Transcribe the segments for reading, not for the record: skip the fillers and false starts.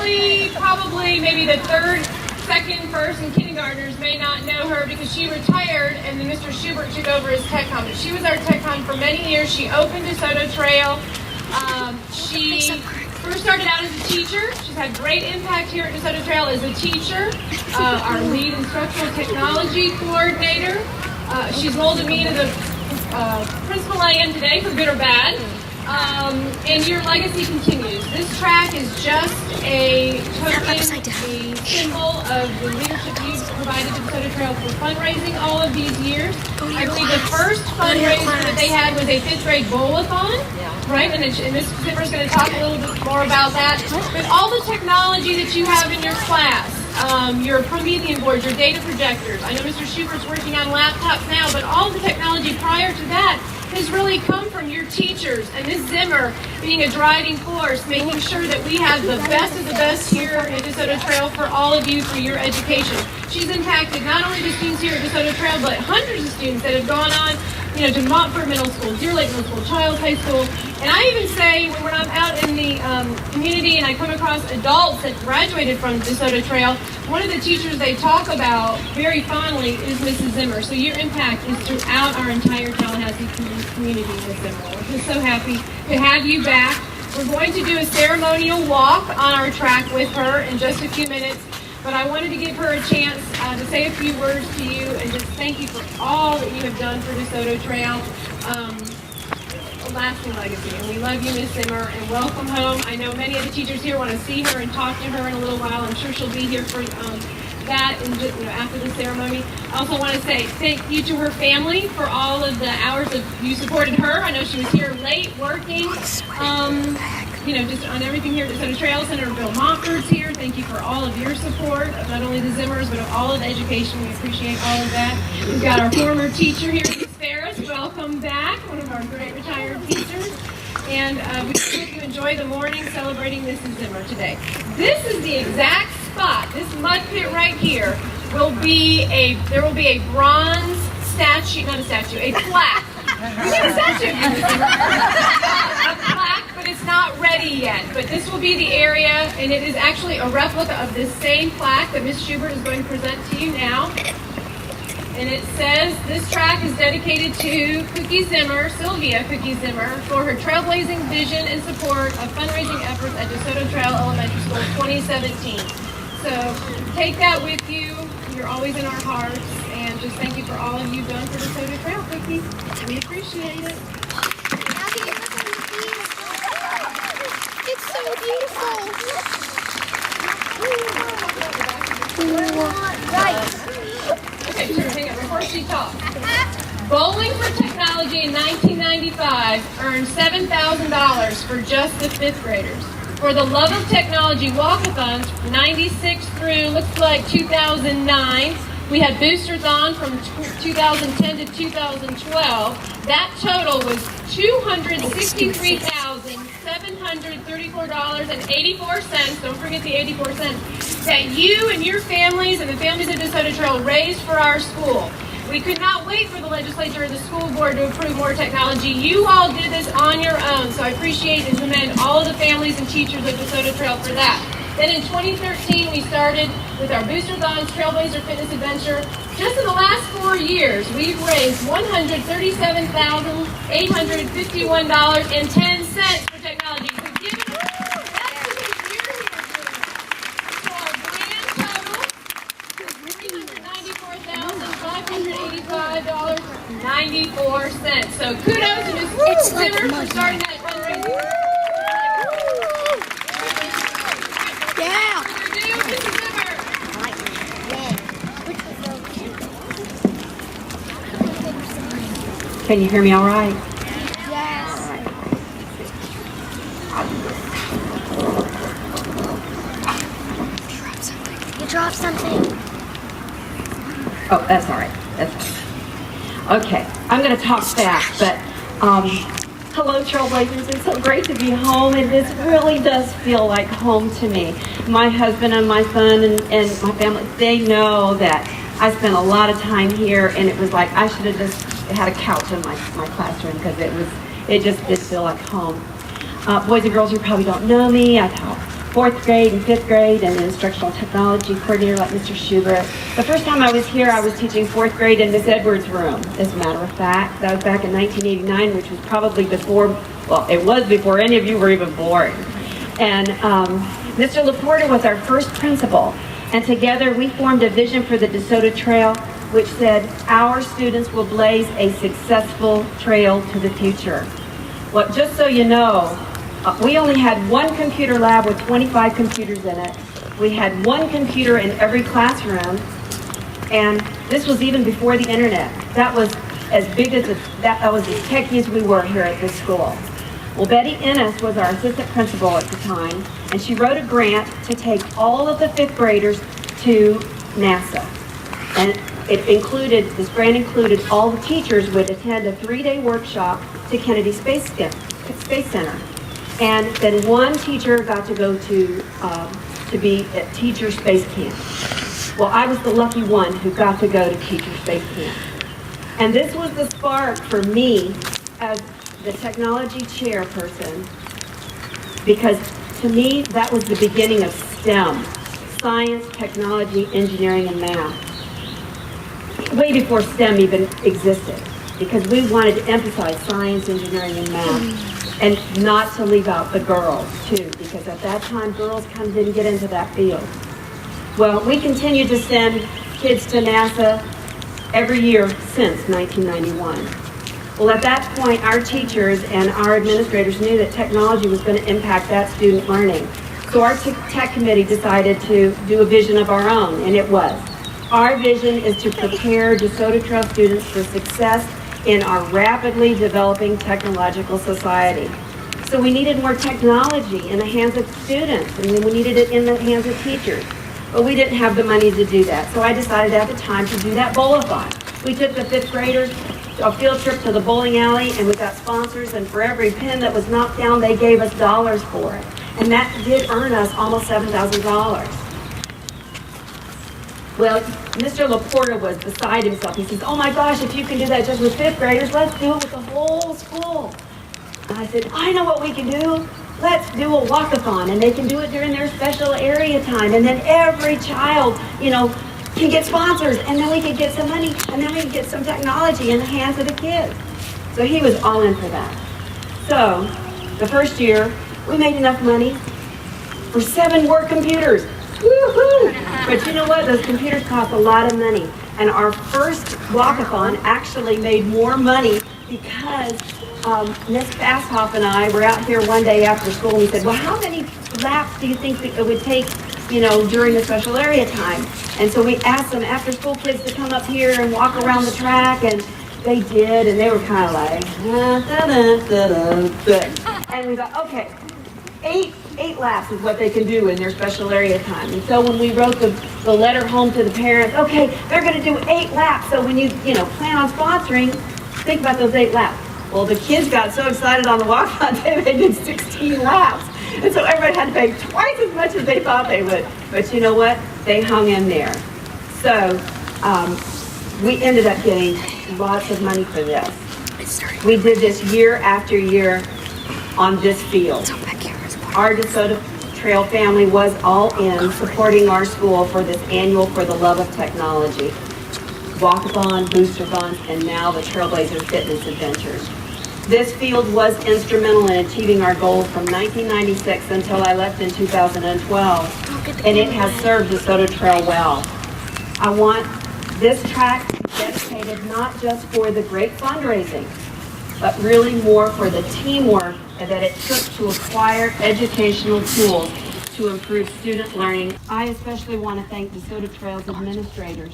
honestly, probably maybe the third, second, first, and kindergartners may not know her because she retired and then Mr. Schubert took over as TechCom. But she was our TechCom for many years. She opened DeSoto Trail. She first started out as a teacher. She's had great impact here at DeSoto Trail as a teacher, our lead instructional technology coordinator. She's molded me into the principal I am today, for good or bad. And your legacy continues. This track is just a token, a symbol of the leadership you've provided to DeSoto Trail for fundraising all of these years. I believe the first fundraiser that they had was a 5th grade bowl-a-thon, right? And Ms. Zimmer is going to talk a little bit more about that. But all the technology that you have in your class, your Promethean boards, your data projectors. I know Mr. Schubert's working on laptops now, but all the technology prior to that has really come from your teachers and Ms. Zimmer being a driving force, making sure that we have the best of the best here at DeSoto Trail for all of you for your education. She's impacted not only the students here at DeSoto Trail, but hundreds of students that have gone on, to Montfort Middle School, Deer Lake Middle School, Childs High School. And I even say when I'm out in the community and I come across adults that graduated from DeSoto Trail, one of the teachers they talk about very fondly is Mrs. Zimmer. So your impact is throughout our entire Tallahassee community, Ms. Zimmer. We're just so happy to have you back. We're going to do a ceremonial walk on our track with her in just a few minutes. But I wanted to give her a chance to say a few words to you and just thank you for all that you have done for DeSoto Trail. A lasting legacy. And we love you, Ms. Zimmer, and welcome home. I know many of the teachers here want to see her and talk to her in a little while. I'm sure she'll be here for that and after the ceremony. I also want to say thank you to her family for all of the hours that you supported her. I know she was here late working. Just on everything here at DeSoto Trail. Senator Bill Montford's here. Thank you for all of your support of not only the Zimmers, but of all of education. We appreciate all of that. We've got our former teacher here, Ms. Ferris. Welcome back, one of our great retired teachers. And we hope you enjoy the morning celebrating Mrs. Zimmer today. This is the exact spot, this mud pit right here, there will be a bronze statue, not a statue, a plaque. We need a statue. A plaque, but it's not ready yet. But this will be the area, and it is actually a replica of this same plaque that Ms. Schubert is going to present to you now. And it says, this track is dedicated to Cookie Zimmer, Sylvia Cookie Zimmer, for her trailblazing vision and support of fundraising efforts at DeSoto Trail Elementary School 2017. So take that with you. You're always in our hearts. And just thank you for all of you've done for DeSoto Trail, Cookie. We appreciate it. It's so beautiful. Right. Okay, sure, hang on, before she talks. Bowling for Technology in 1995 earned $7,000 for just the 5th graders. For the Love of Technology walkathons, 96 through, looks like 2009, we had Boosterthon from 2010 to 2012. That total was $263,734.84. Don't forget the 84 cents that you and your families and the families of DeSoto Trail raised for our school. We could not wait for the legislature or the school board to approve more technology. You all did this on your own, so I appreciate and commend all of the families and teachers of DeSoto Trail for that. Then in 2013, we started with our Boosterthons Trailblazer Fitness Adventure. Just in the last 4 years, we've raised $137,851.10 for technology. So give it that's because you're here doing it. So our grand total is $394,585.94. So kudos to Ms. Zimmer for starting that fundraiser. Can you hear me all right? Yes. You dropped something. Oh, that's all right. That's all right. Okay, I'm going to talk fast, but hello, Trailblazers. It's so great to be home, and this really does feel like home to me. My husband and my son and my family, they know that I spent a lot of time here, and it was like I should have just had a couch in my classroom because it just did feel like home. Boys and girls who probably don't know me, I taught 4th grade and 5th grade and an instructional technology coordinator like Mr. Schubert. The first time I was here, I was teaching 4th grade in Miss Edwards' room, as a matter of fact. That was back in 1989, which was probably before, well, it was before any of you were even born. And Mr. Laporta was our first principal. And together we formed a vision for the DeSoto Trail, which said, our students will blaze a successful trail to the future. Well, just so you know, we only had one computer lab with 25 computers in it. We had one computer in every classroom, and this was even before the internet. That was as big as that was as techy as we were here at this school. Well, Betty Ennis was our assistant principal at the time, and she wrote a grant to take all of the 5th graders to NASA. And this grant included all the teachers would attend a 3-day workshop to Kennedy Space Center. And then one teacher got to go to be at Teacher Space Camp. Well, I was the lucky one who got to go to Teacher Space Camp. And this was the spark for me as the technology chairperson, because to me, that was the beginning of STEM, science, technology, engineering, and math. Way before STEM even existed, because we wanted to emphasize science, engineering, and math, and not to leave out the girls, too, because at that time, girls kind of didn't get into that field. Well, we continued to send kids to NASA every year since 1991. Well, at that point, our teachers and our administrators knew that technology was going to impact that student learning. So our tech committee decided to do a vision of our own, and it was. Our vision is to prepare DeSoto Trail students for success in our rapidly developing technological society. So we needed more technology in the hands of students, and then we needed it in the hands of teachers. But we didn't have the money to do that. So I decided at the time to do that bowl-a-thon. We took the 5th graders a field trip to the bowling alley, and we got sponsors, and for every pin that was knocked down, they gave us dollars for it. And that did earn us almost $7,000. Well, Mr. Laporta was beside himself. He says, oh my gosh, if you can do that just with 5th graders, let's do it with the whole school. And I said, I know what we can do. Let's do a walk-a-thon, and they can do it during their special area time. And then every child, can get sponsors, and then we can get some money, and then we can get some technology in the hands of the kids. So he was all in for that. So the first year, we made enough money for 7 more computers. Woo-hoo! But you know what? Those computers cost a lot of money. And our first walk-a-thon actually made more money because Miss Basshoff and I were out here one day after school, and we said, well, how many laps do you think it would take, during the special area time? And so we asked some after-school kids to come up here and walk around the track, and they did, and they were kind of like, and we thought, okay, eight laps is what they can do in their special area time. And so when we wrote the letter home to the parents, okay, they're going to do 8 laps. So when you plan on sponsoring, think about those 8 laps. Well, the kids got so excited on the walk-on day, they did 16 laps. And so everybody had to pay twice as much as they thought they would. But you know what? They hung in there. So we ended up getting lots of money for this. We did this year after year on this field. Our DeSoto Trail family was all in supporting our school for this annual For the Love of Technology. Walk-a-thon, booster-thons, and now the Trailblazer Fitness Adventures. This field was instrumental in achieving our goals from 1996 until I left in 2012, and it has served DeSoto Trail well. I want this track to be dedicated not just for the great fundraising, but really more for the teamwork that it took to acquire educational tools to improve student learning. I especially want to thank DeSoto Trail's administrators,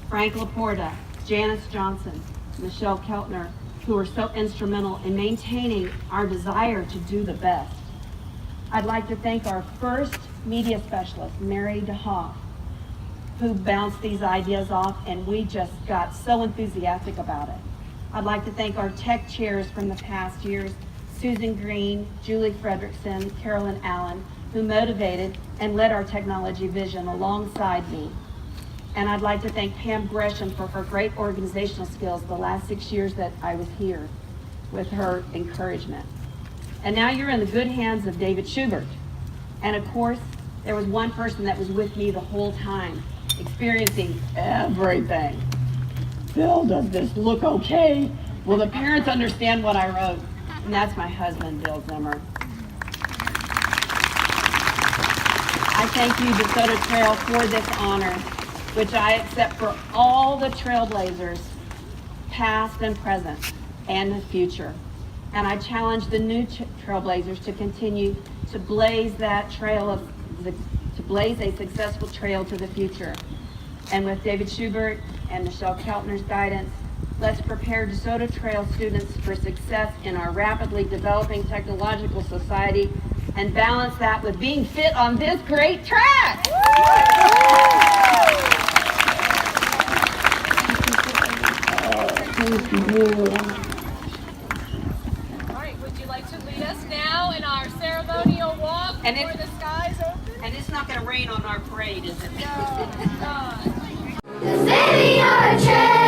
Frank Laporta, Janice Johnson, Michelle Keltner, who were so instrumental in maintaining our desire to do the best. I'd like to thank our first media specialist, Mary DeHoff, who bounced these ideas off, and we just got so enthusiastic about it. I'd like to thank our tech chairs from the past years, Susan Green, Julie Fredrickson, Carolyn Allen, who motivated and led our technology vision alongside me. And I'd like to thank Pam Gresham for her great organizational skills the last 6 years that I was here with her encouragement. And now you're in the good hands of David Schubert, And of course, there was one person that was with me the whole time, experiencing everything. Bill, does this look okay? Will the parents understand what I wrote? And that's my husband, Bill Zimmer. I thank you, DeSoto Trail, for this honor, which I accept for all the trailblazers, past and present, and the future. And I challenge the new trailblazers to continue to blaze that trail to blaze a successful trail to the future. And with David Schubert and Michelle Keltner's guidance, let's prepare DeSoto Trail students for success in our rapidly developing technological society and balance that with being fit on this great track. All right, would you like to lead us now in our ceremonial walk And before the skies open? And it's not going to rain on our parade, is it? No, it's not. The city on a trail.